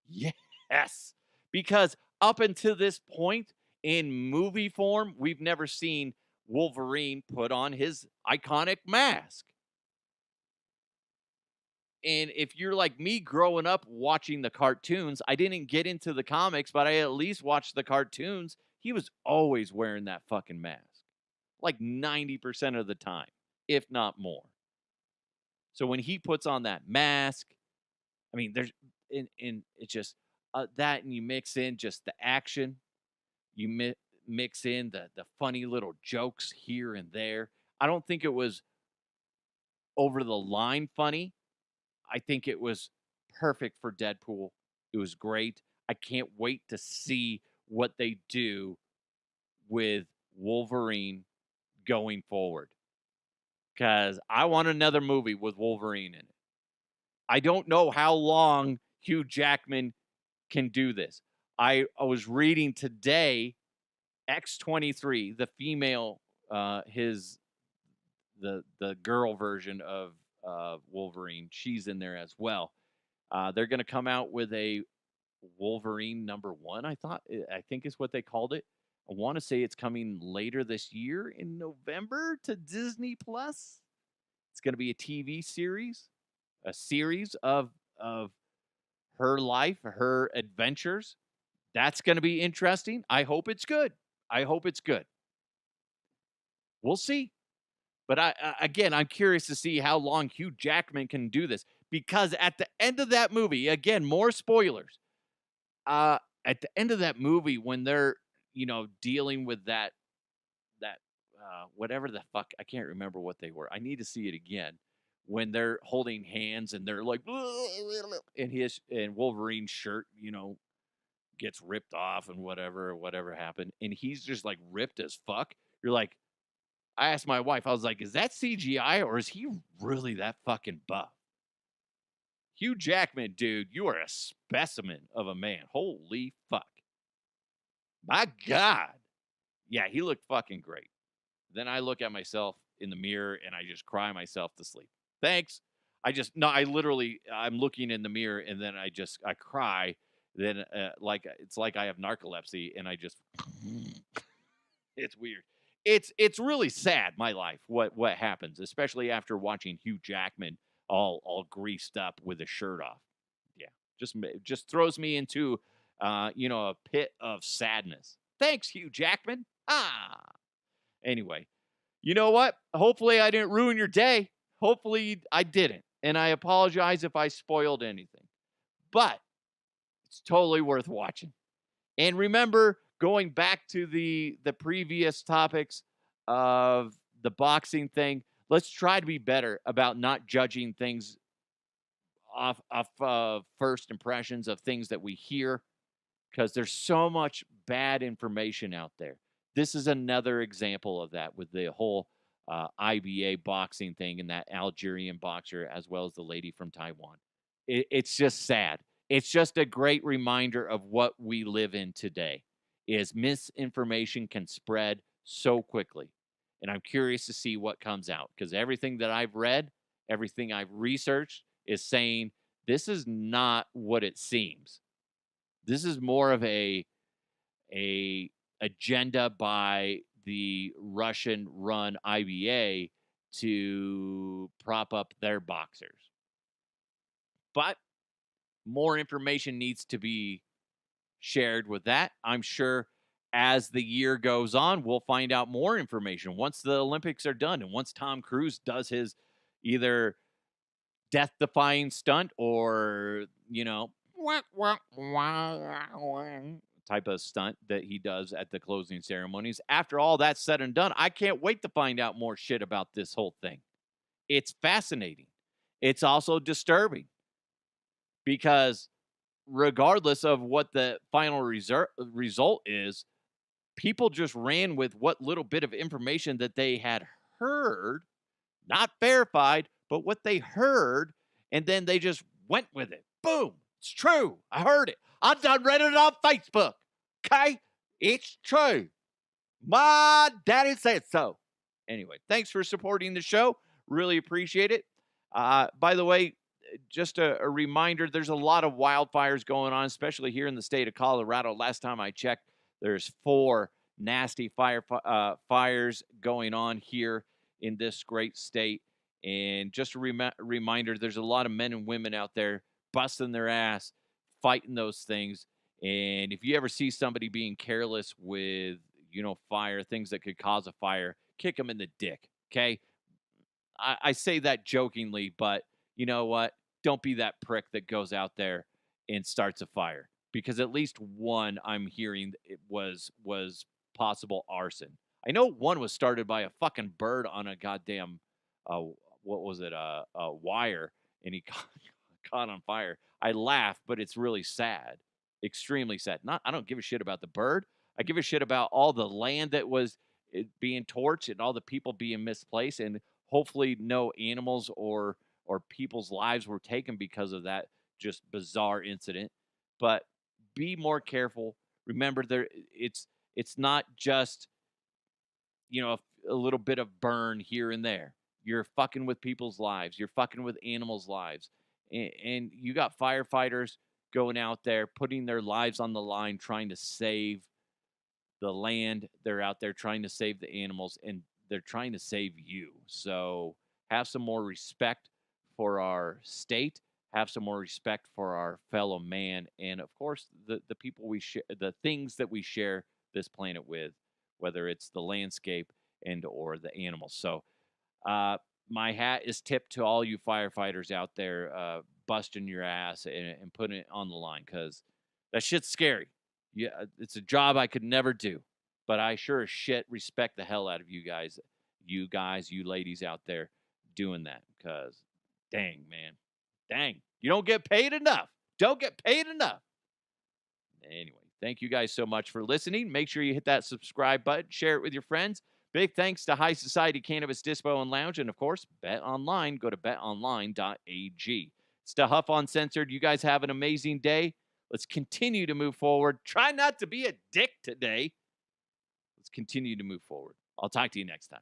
Yes. Because up until this point, in movie form, we've never seen Wolverine put on his iconic mask. And if you're like me growing up watching the cartoons, I didn't get into the comics, but I at least watched the cartoons. He was always wearing that fucking mask. Like 90% of the time, if not more. So when he puts on that mask, I mean, there's in it's just that, and you mix in just the action, you mix in the funny little jokes here and there. I don't think it was over the line funny. I think it was perfect for Deadpool. It was great. I can't wait to see what they do with Wolverine going forward. Because I want another movie with Wolverine in it. I don't know how long Hugh Jackman can do this. I was reading today, X-23, the female, the girl version of Wolverine. She's in there as well. They're going to come out with a Wolverine #1. I think is what they called it. I want to say it's coming later this year in November to Disney Plus. It's going to be a TV series, a series of her life, her adventures. That's going to be interesting. I hope it's good. I hope it's good. We'll see. But again, I'm curious to see how long Hugh Jackman can do this, because at the end of that movie, again, more spoilers. At the end of that movie, when they're dealing with that whatever the fuck, I can't remember what they were. I need to see it again. When they're holding hands and they're like, and Wolverine's shirt, gets ripped off and whatever happened, and he's just like ripped as fuck. You're like, I asked my wife, I was like, is that CGI or is he really that fucking buff? Hugh Jackman, dude, you are a specimen of a man. Holy fuck. My God. Yeah, he looked fucking great. Then I look at myself in the mirror and I just cry myself to sleep. Thanks. I'm looking in the mirror and then I cry. Then it's like I have narcolepsy and I just, it's weird. It's really sad, my life, what happens, especially after watching Hugh Jackman all greased up with his shirt off. Yeah, just throws me into a pit of sadness. Thanks, Hugh Jackman. Anyway, you know what? Hopefully I didn't ruin your day. Hopefully I didn't. And I apologize if I spoiled anything. But it's totally worth watching. And remember, going back to the previous topics of the boxing thing, let's try to be better about not judging things off first impressions of things that we hear, because there's so much bad information out there. This is another example of that with the whole IBA boxing thing and that Algerian boxer, as well as the lady from Taiwan. It's just sad. It's just a great reminder of what we live in today, is misinformation can spread so quickly. And I'm curious to see what comes out, because everything that I've read, everything I've researched is saying this is not what it seems. This is more of a agenda by the Russian-run IBA to prop up their boxers. But more information needs to be shared with that. I'm sure as the year goes on, we'll find out more information once the Olympics are done and once Tom Cruise does his either death-defying stunt or, type of stunt that he does at the closing ceremonies. After all that's said and done, I can't wait to find out more shit about this whole thing. It's fascinating. It's also disturbing, because regardless of what the final result is, people just ran with what little bit of information that they had heard, not verified, but what they heard, and then they just went with it. Boom. It's true. I heard it. I done read it on Facebook. Okay? It's true. My daddy said so. Anyway, thanks for supporting the show. Really appreciate it. By the way, just a reminder, there's a lot of wildfires going on, especially here in the state of Colorado. Last time I checked, there's 4 nasty fires going on here in this great state. And just a reminder, there's a lot of men and women out there busting their ass, fighting those things. And if you ever see somebody being careless with, fire, things that could cause a fire, kick them in the dick, okay? I say that jokingly, but you know what? Don't be that prick that goes out there and starts a fire, because at least one I'm hearing it was possible arson. I know one was started by a fucking bird on a goddamn, what was it, a wire, and he caught on fire. I laugh, but it's really sad, extremely sad. I don't give a shit about the bird. I give a shit about all the land that was being torched and all the people being misplaced, and hopefully no animals or people's lives were taken because of that just bizarre incident. But be more careful. Remember, it's not just a little bit of burn here and there. You're fucking with people's lives. You're fucking with animals' lives, and you got firefighters going out there putting their lives on the line trying to save the land. They're out there trying to save the animals, and they're trying to save you. So have some more respect for our state. Have some more respect for our fellow man, and of course, the people we share, the things that we share this planet with, whether it's the landscape and or the animals. So, my hat is tipped to all you firefighters out there, busting your ass and putting it on the line, because that shit's scary. Yeah, it's a job I could never do, but I sure as shit respect the hell out of you guys, you ladies out there doing that. Because, dang, man, dang, you don't get paid enough. Don't get paid enough. Anyway, thank you guys so much for listening. Make sure you hit that subscribe button, share it with your friends. Big thanks to High Society Cannabis Dispo and Lounge, and of course, Bet Online. Go to betonline.ag. It's the Huff Uncensored. You guys have an amazing day. Let's continue to move forward. Try not to be a dick today. Let's continue to move forward. I'll talk to you next time.